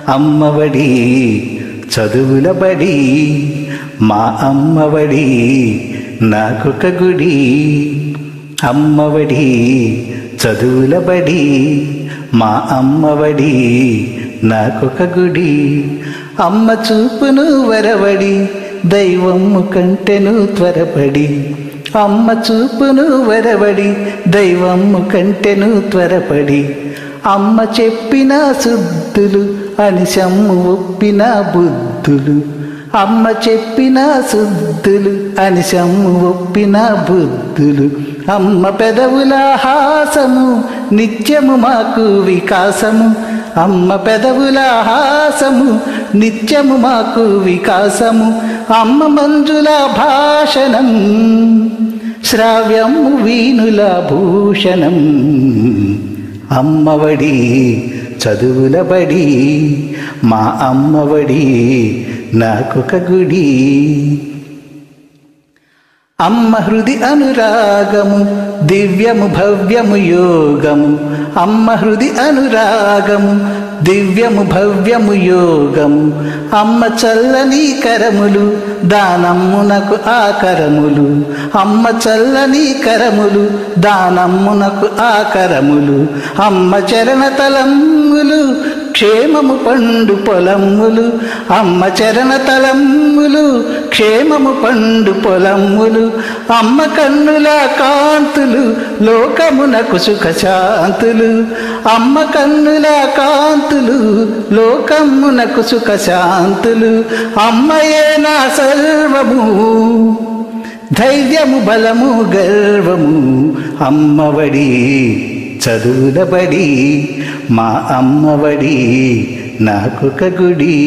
అమ్మఒడి చదువుల బడి మా అమ్మఒడి నాకొక గుడి. అమ్మఒడి చదువుల బడి మా అమ్మఒడి నాకొక గుడి. అమ్మ చూపును వరవడి దైవము కంటెను త్వరపడి. అమ్మ చూపును వరవడి దైవము కంటెను త్వరపడి. అమ్మ చెప్పిన శుద్ధులు అనిశమ్ము ఒప్పిన బుద్ధులు. అమ్మ చెప్పిన శుద్ధులు అనిశమ్ము ఒప్పిన బుద్ధులు. అమ్మ పెదవుల హాసము నిత్యము మాకు వికాసము. అమ్మ పెదవుల హాసము నిత్యము మాకు వికాసము. అమ్మ మంజుల భాషణం శ్రావ్యము వీణుల భూషణం. అమ్మఒడి చదువుల బడి మా అమ్మఒడి నాకొక గుడి. అమ్మ హృది అనురాగము దివ్యము భవ్యము యోగము. అమ్మ హృది అనురాగము దివ్యము భవ్యము యోగము. అమ్మ చల్లని కరములు దానమ్మునకు ఆకరములు. అమ్మ చల్లని కరములు దానమ్మునకు ఆకరములు. అమ్మ చరణ తలమ్ములు క్షేమము పండు పొలమ్ములు. అమ్మ చరణ తలమ్ములు క్షేమము పండు పొలమ్ములు. అమ్మ కన్నుల కాంతులు లోకమునకు సుఖశాంతులు. అమ్మ కన్నుల కాంతులు లోకమునకు సుఖశాంతులు. అమ్మయే నా సర్వము ధైర్యము బలము గర్వము. అమ్మఒడి చదువుల బడి మా అమ్మఒడి నాకొక గుడి.